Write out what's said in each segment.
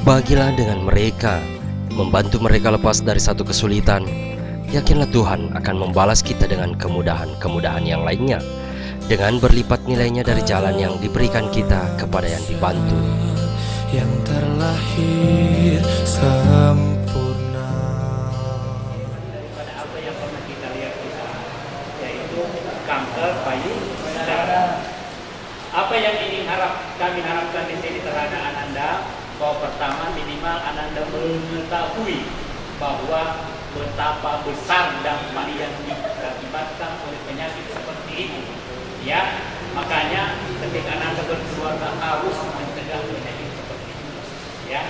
Berbahagialah dengan mereka, membantu mereka lepas dari satu kesulitan. Yakinlah Tuhan akan membalas kita dengan kemudahan-kemudahan yang lainnya, dengan berlipat nilainya dari jalan yang diberikan kita kepada yang dibantu. Yang terlahir sempurna Daripada apa yang pernah kita lihat di sana, yaitu kanker payudara. Apa yang kami harapkan di sini terhadap Ananda, bahwa pertama minimal Ananda mengetahui bahwa betapa besar dampak yang diakibatkan oleh penyakit seperti ini. Ya, makanya ketika Ananda berkeluarga harus mencegah penyakit seperti ini. Ya.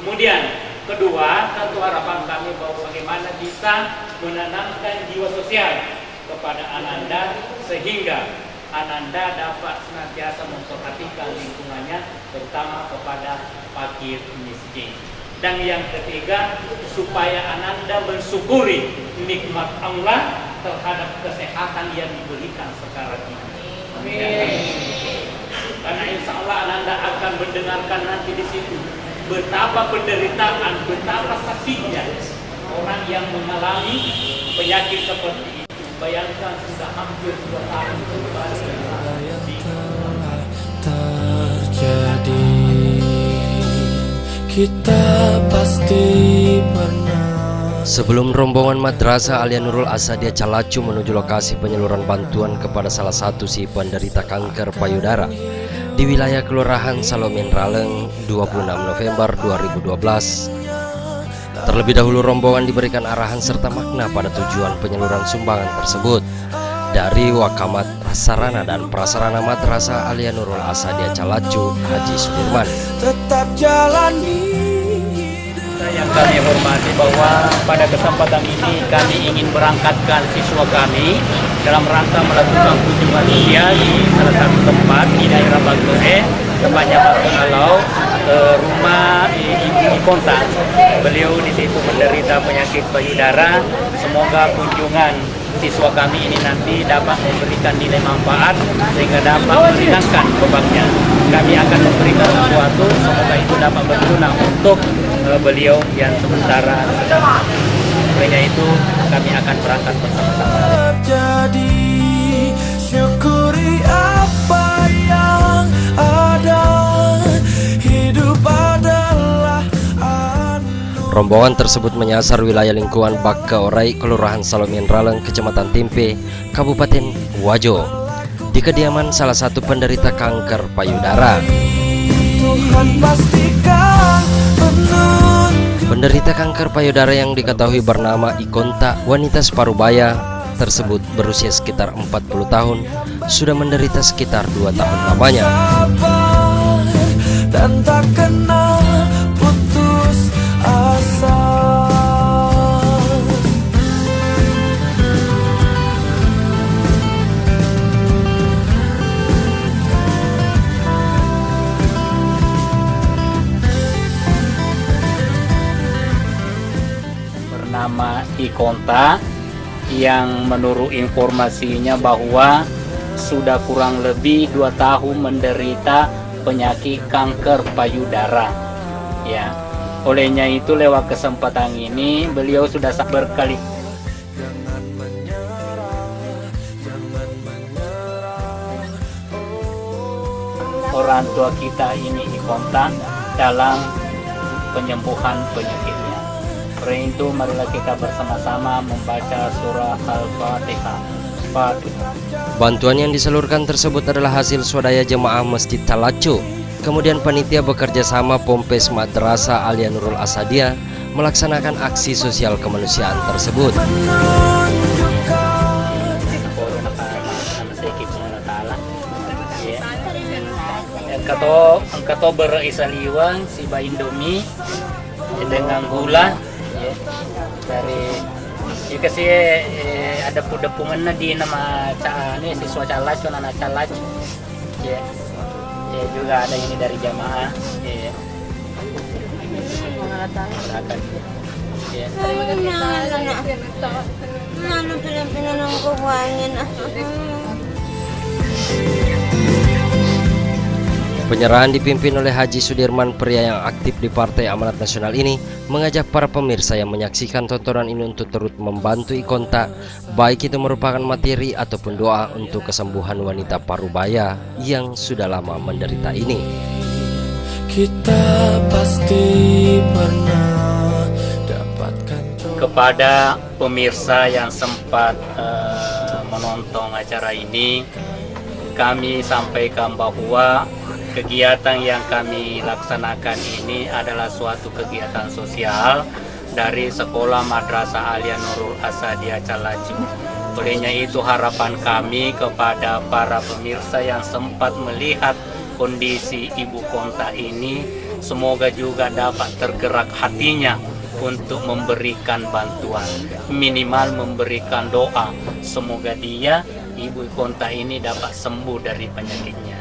Kemudian kedua, tentu harapan kami bahwa bagaimana bisa menanamkan jiwa sosial kepada Ananda sehingga Ananda dapat senantiasa memperhatikan lingkungannya, terutama kepada fakir miskin. Dan yang ketiga, supaya Ananda mensyukuri nikmat Allah terhadap kesehatan yang diberikan sekarang ini. Karena insya Allah Ananda akan mendengarkan nanti di situ betapa penderitaan, betapa sakitnya orang yang mengalami penyakit seperti itu. Bayangkan sudah hampir 2 tahun terjadi. Kita pasti pernah. Sebelum rombongan Madrasah Alia Nurul Asadiyah Calacu menuju lokasi penyaluran bantuan kepada salah satu si penderita kanker payudara di wilayah Kelurahan Salomin Raleng 26 November 2012. Terlebih dahulu rombongan diberikan arahan serta makna pada tujuan penyaluran sumbangan tersebut dari Wakamat Sarana dan Prasarana Madrasah Alia Nurul Asadiyah Calacu Haji Sudirman. Tetap jalani. yang kami hormati bahwa pada kesempatan ini kami ingin berangkatkan siswa kami dalam rangka melakukan kunjungan sosial di salah satu tempat di daerah Bagere, tepatnya Bagenalau, ke rumah Ibu Ikonta. Beliau di situ menderita penyakit payudara. Semoga kunjungan siswa kami ini nanti dapat memberikan nilai manfaat sehingga dapat meringankan bebannya. Kami akan memberikan sesuatu, semoga itu dapat berguna untuk beliau yang sementara sedang. Olehnya itu kami akan berangkat bersama-sama. Terjadi, syukuri apa yang ada. Hidup adalah Rombongan tersebut menyasar wilayah lingkungan Bakaorai, Kelurahan Salomin Raleng, Kecamatan Timpe, Kabupaten Wajo, di kediaman salah satu penderita kanker payudara. Tuhan pastikan Penderita kanker payudara yang diketahui bernama Ikonta, wanita separuh baya tersebut berusia sekitar 40 tahun, sudah menderita sekitar 2 tahun lamanya. Dan tak kenal putus asa. Bernama Ikonta, yang menurut informasinya bahwa sudah kurang lebih 2 tahun menderita penyakit kanker payudara. Ya, olehnya itu lewat kesempatan ini beliau sudah berkali Jangan menyerah, jangan menyerah. orang tua kita ini Ikonta dalam penyembuhan penyakitnya. Oleh itu marilah kita bersama-sama membaca surah Al-Fatihah. Bantuan yang disalurkan tersebut adalah hasil swadaya jemaah Masjid Calacu. Kemudian panitia bekerja sama Pompes Madrasah Alia Nurul Asadiyah melaksanakan aksi sosial kemanusiaan tersebut. Angkato berisaliwang si Indomie dengan gula ya, dari kasih ada pudepungan di nama ini siswa Calac, anak Calac ya. Ya, juga ada ini dari jamaah ya. Ya. Mana pinang kukuangin. Penyerahan dipimpin oleh Haji Sudirman, pria yang aktif di Partai Amanat Nasional ini, mengajak para pemirsa yang menyaksikan tontonan ini untuk turut membantu Ikonta, baik itu merupakan materi ataupun doa untuk kesembuhan wanita parubaya yang sudah lama menderita ini. Kita pasti pernah dapatkan. Kepada pemirsa yang sempat menonton acara ini, kami sampaikan bahwa kegiatan yang kami laksanakan ini adalah suatu kegiatan sosial dari Sekolah Madrasah Alia Nurul Asadiyah Calacu. Olehnya itu harapan kami kepada para pemirsa yang sempat melihat kondisi ibu kota ini, semoga juga dapat tergerak hatinya untuk memberikan bantuan, minimal memberikan doa, semoga dia, ibu kota ini dapat sembuh dari penyakitnya.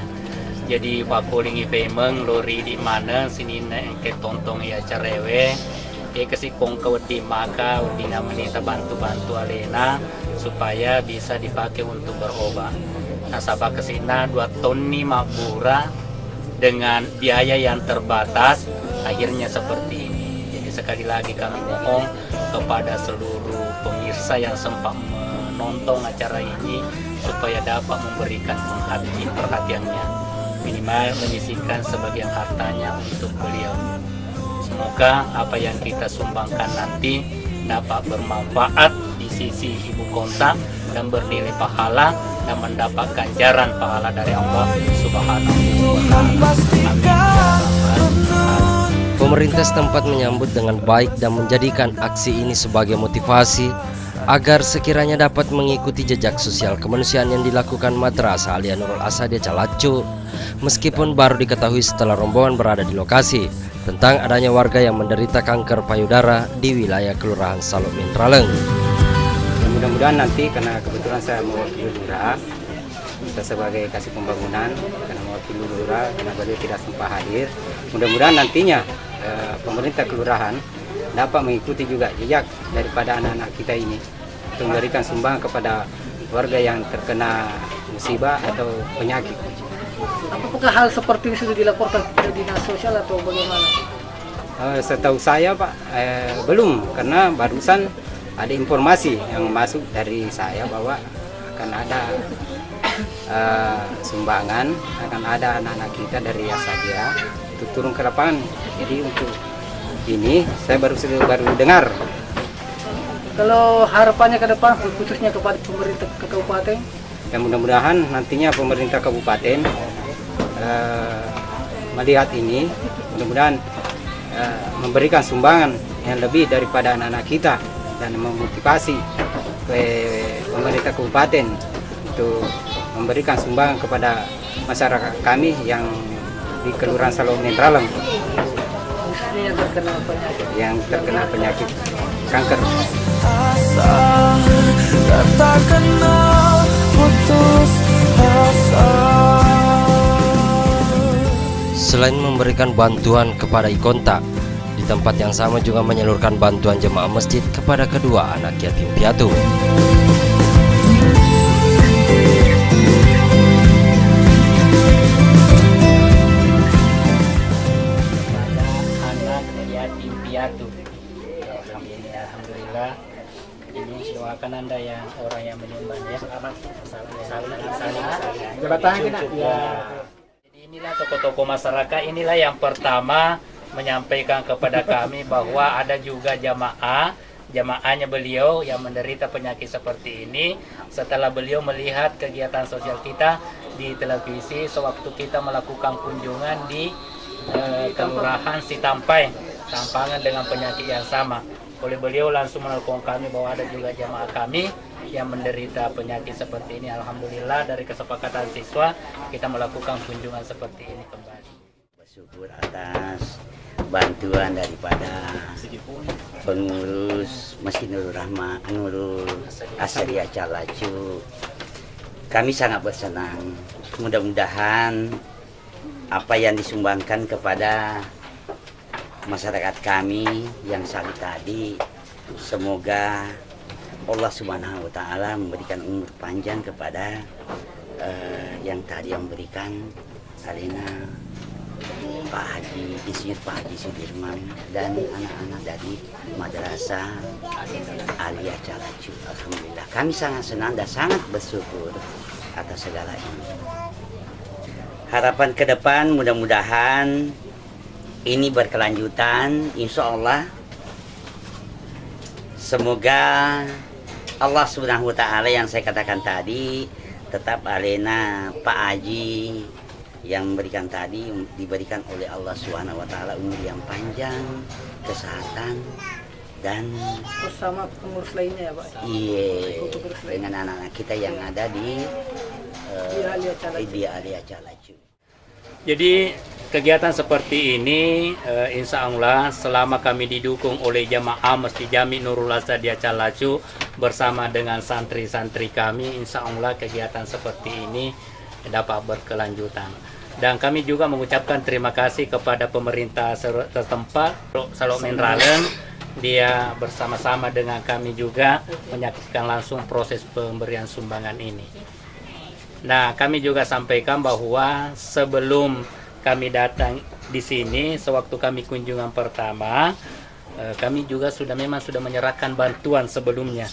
Jadi Pak Koling ipemeng lori di mana sini ke tontong ya carewe kasih kongkau di maka udina menita bantu alena supaya bisa dipakai untuk berobat. Nah sabah kesina 2 tonni mabura dengan biaya yang terbatas, akhirnya seperti ini. Jadi sekali lagi kami mohon kepada seluruh pemirsa yang sempat menonton acara ini supaya dapat memberikan perhatiannya, minimal menyisihkan sebagian hartanya untuk beliau. Semoga apa yang kita sumbangkan nanti dapat bermanfaat di sisi ibu kota dan bernilai pahala dan mendapat ganjaran pahala dari Allah Subhanahu wa Ta'ala. Pemerintah setempat menyambut dengan baik dan menjadikan aksi ini sebagai motivasi agar sekiranya dapat mengikuti jejak sosial kemanusiaan yang dilakukan Madrasah Alia Nurul Asadiyah Calacu, meskipun baru diketahui setelah rombongan berada di lokasi tentang adanya warga yang menderita kanker payudara di wilayah Kelurahan Salomin Raleng. Mudah-mudahan nanti, karena kebetulan saya mewakili lurah, kita sebagai kasih pembangunan karena mewakili lurah, karena beliau tidak sempat hadir, mudah-mudahan nantinya pemerintah kelurahan dapat mengikuti juga jejak daripada anak-anak kita ini untuk memberikan sumbangan kepada warga yang terkena musibah atau penyakit. Apakah hal seperti ini sudah dilaporkan ke dinas sosial atau bagaimana? Setahu saya Pak, belum, karena barusan ada informasi yang masuk dari saya bahwa akan ada sumbangan, akan ada anak-anak kita dari Asadiyah untuk turun ke lapangan. Jadi untuk ini saya baru dengar. Kalau harapannya ke depan khususnya kepada pemerintah kabupaten, Ya mudah-mudahan nantinya pemerintah kabupaten melihat ini, mudah-mudahan memberikan sumbangan yang lebih daripada anak-anak kita dan memotivasi ke pemerintah kabupaten untuk memberikan sumbangan kepada masyarakat kami yang di Kelurahan Salomin Raleng yang terkena penyakit kanker. Asa dan tak kenal putus asa. Selain memberikan bantuan kepada Ikonta, di tempat yang sama juga menyalurkan bantuan jemaah masjid kepada kedua anak yatim piatu. Alhamdulillah, ini doakan Anda yang orang yang menyumbang ya. Jadi inilah tokoh-tokoh masyarakat, inilah yang pertama menyampaikan kepada kami bahwa ada juga jamaahnya beliau yang menderita penyakit seperti ini. Setelah beliau melihat kegiatan sosial kita di televisi sewaktu kita melakukan kunjungan di Kelurahan Tampangan dengan penyakit yang sama, oleh beliau langsung menelpon kami bahwa ada juga jamaah kami yang menderita penyakit seperti ini. Alhamdulillah dari kesepakatan siswa kita melakukan kunjungan seperti ini kembali. Bersyukur atas bantuan daripada pengurus Masjid Nurul Rahmah Nurul Asadiyah Calacu. Kami sangat bersenang. Mudah-mudahan apa yang disumbangkan kepada masyarakat kami yang sakit tadi, semoga Allah Subhanahu wa Ta'ala memberikan umur panjang kepada yang tadi yang memberikan, Alina Pak Haji, Insinyur Pak Haji Sudirman dan anak-anak dari Madrasah Alia Calacu. Alhamdulillah, kami sangat senang dan sangat bersyukur atas segala ini. Harapan ke depan mudah-mudahan ini berkelanjutan, insya Allah. Semoga Allah Subhanahu wa Ta'ala yang saya katakan tadi tetap alena Pak Haji yang memberikan tadi diberikan oleh Allah Subhanahu wa Ta'ala umur yang panjang, kesehatan dan bersama pengurus lainnya ya Pak. Iya, dengan anak-anak kita yang ada di Alia Calacu. Jadi kegiatan seperti ini insya Allah selama kami didukung oleh jamaah Masjid Jami Nurul Asadia Calacu bersama dengan santri-santri kami, insya Allah kegiatan seperti ini dapat berkelanjutan. Dan kami juga mengucapkan terima kasih kepada pemerintah setempat, Salomen Raleng. Dia bersama-sama dengan kami juga menyaksikan langsung proses pemberian sumbangan ini. Nah, kami juga sampaikan bahwa sebelum kami datang di sini, sewaktu kami kunjungan pertama, kami juga sudah menyerahkan bantuan sebelumnya.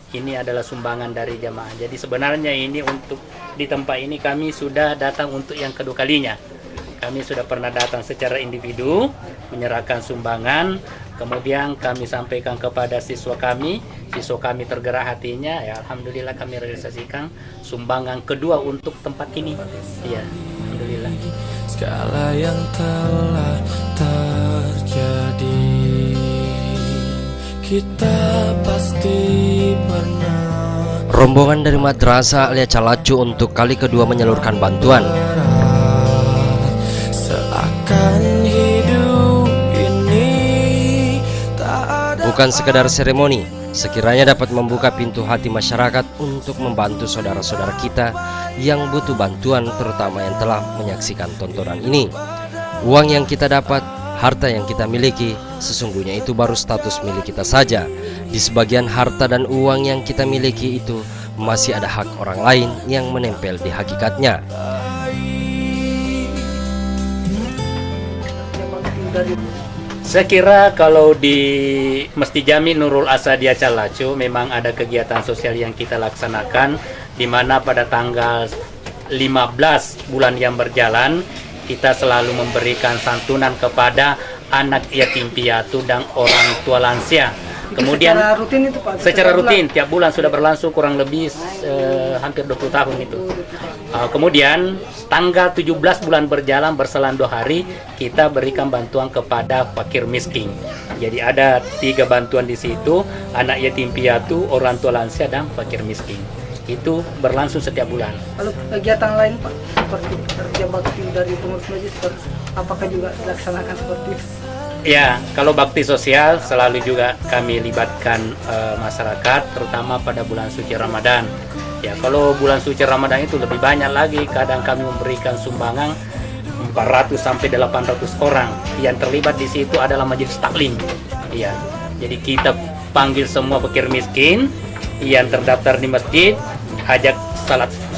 Ini adalah sumbangan dari jamaah. Jadi sebenarnya ini untuk di tempat ini kami sudah datang untuk yang kedua kalinya. Kami sudah pernah datang secara individu menyerahkan sumbangan, kemudian kami sampaikan kepada siswa kami tergerak hatinya, ya alhamdulillah kami realisasikan sumbangan kedua untuk tempat ini. Ya, alhamdulillah. Segala yang telah terjadi kita pasti pernah. Rombongan dari Madrasah Alia Calacu untuk kali kedua menyalurkan bantuan. Seakan hidup ini tak ada. Bukan sekedar seremoni, sekiranya dapat membuka pintu hati masyarakat untuk membantu saudara-saudara kita yang butuh bantuan, terutama yang telah menyaksikan tontonan ini. Uang yang kita dapat, harta yang kita miliki, sesungguhnya itu baru status milik kita saja. Di sebagian harta dan uang yang kita miliki itu masih ada hak orang lain yang menempel di hakikatnya. Saya kira kalau di Masjid Jami Nurul Asadia Calacu memang ada kegiatan sosial yang kita laksanakan, di mana pada tanggal 15 bulan yang berjalan kita selalu memberikan santunan kepada anak yatim piatu dan orang tua lansia. Kemudian secara rutin itu Pak? Secara rutin tiap bulan sudah berlangsung kurang lebih hampir 20 tahun itu. Kemudian tanggal 17 bulan berjalan berselang 2 hari kita berikan bantuan kepada fakir miskin. Jadi ada 3 bantuan di situ, anak yatim piatu, orang tua lansia dan fakir miskin. Itu berlangsung setiap bulan. Lalu kegiatan lain Pak, seperti kerja bakti dari pengurus masjid, apakah juga dilaksanakan seperti itu? Ya, kalau bakti sosial selalu juga kami libatkan masyarakat, terutama pada bulan suci Ramadan. Ya, kalau bulan suci Ramadan itu lebih banyak lagi, kadang kami memberikan sumbangan 400 sampai 800 orang. Yang terlibat di situ adalah majelis taklim. Ya, jadi kita panggil semua fakir miskin yang terdaftar di masjid, ajak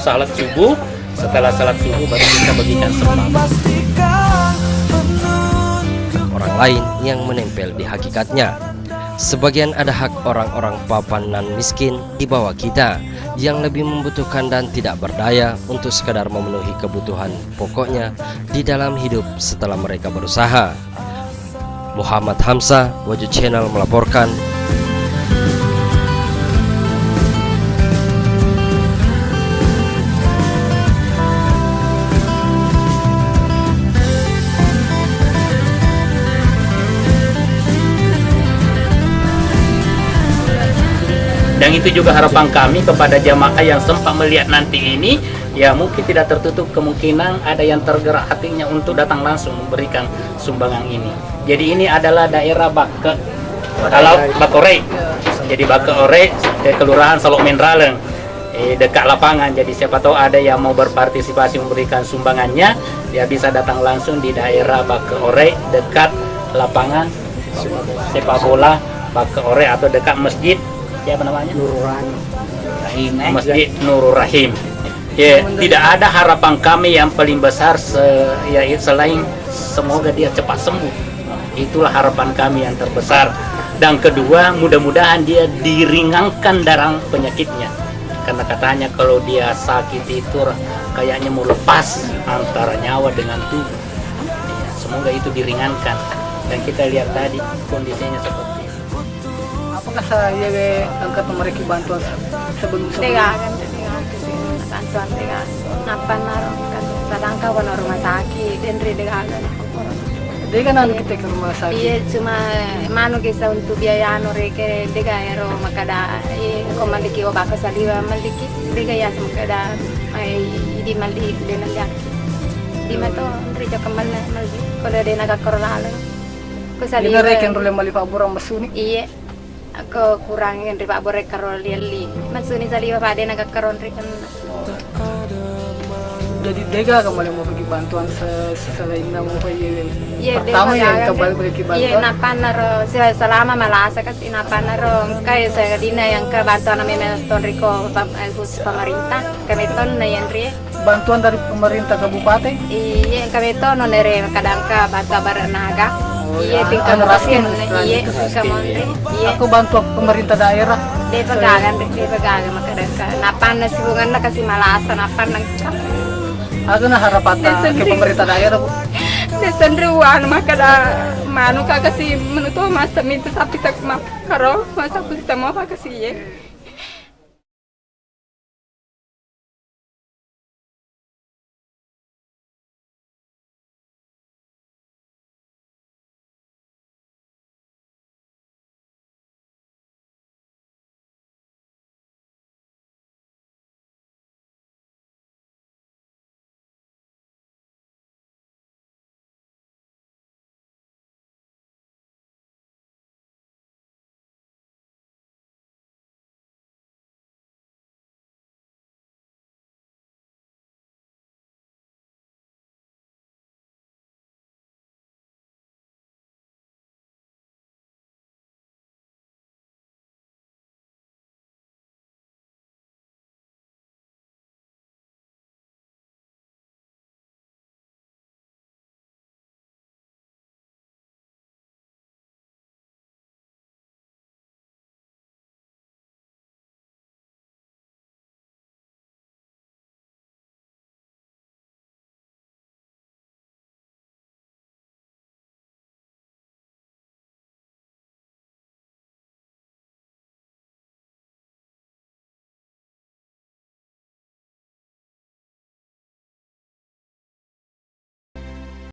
salat subuh. Setelah salat subuh baru kita bagikan sembako. Orang lain yang menempel di hakikatnya. Sebagian ada hak orang-orang papan nan miskin di bawah kita yang lebih membutuhkan dan tidak berdaya untuk sekadar memenuhi kebutuhan pokoknya di dalam hidup setelah mereka berusaha. Muhammad Hamzah, Wajud Channel melaporkan. Dan itu juga harapan kami kepada jamaah yang sempat melihat nanti ini, ya mungkin tidak tertutup kemungkinan ada yang tergerak hatinya untuk datang langsung memberikan sumbangan ini. Jadi ini adalah daerah Bakore. Jadi Bakore, Kelurahan Salomen Raleng, dekat lapangan. Jadi siapa tahu ada yang mau berpartisipasi memberikan sumbangannya, dia bisa datang langsung di daerah Bakore, dekat lapangan sepak bola Bakore atau dekat masjid. Siapa namanya? Nurul Rahim. Masjid Nurul Rahim. Ya, tidak ada harapan kami yang paling besar selain semoga dia cepat sembuh. Itulah harapan kami yang terbesar. Dan kedua, mudah-mudahan dia diringankan darah penyakitnya. Karena katanya kalau dia sakit itu kayaknya mau lepas antara nyawa dengan tubuh. Ya, semoga itu diringankan. Dan kita lihat tadi kondisinya seperti itu. Apakah saya angkat memiliki bantuan sebelum-sebelumnya? Bantuan dengan napa naruh kan sadangka wana rumah sakit dan dengan Dia kan anu kita ke rumah sakit. iya cuma manu kisah untuk biaya anu reke dega ero makada ko maliki o baka saliwa maliki dega ya makada di mali dena ya di mato ndri jakamal maliki kalau dena ka korala ko Dia saliwa reken rule mali paburang masuni. iya ako kurangin ri pak borek karol liali masuni saliwa pa dena ka karon ri kan Jadi dega kembali mau bagi bantuan selain nama kayak iya pertama yang kembali bagi bantuan. iya napanar selama malasa kasi napanar kaya sa dina yang ke bantuan namin ton riko pemerintah kami ton na yan rin Bantuan dari pemerintah kabupaten. iya kami ton no nere kadang ka bantuan baranaga iya ya, tingkat anu raskin, iya kamonre iya Aku bantuan pemerintah daerah. di pegangan makadang ka napan na sibungan na kasi malasa napan nang Ada na harapan ke pemerintah daerah, Bu. Desan ruan makada manu kakasi menutu masa minta sapi sak makaro masa aku sama apa kasi ye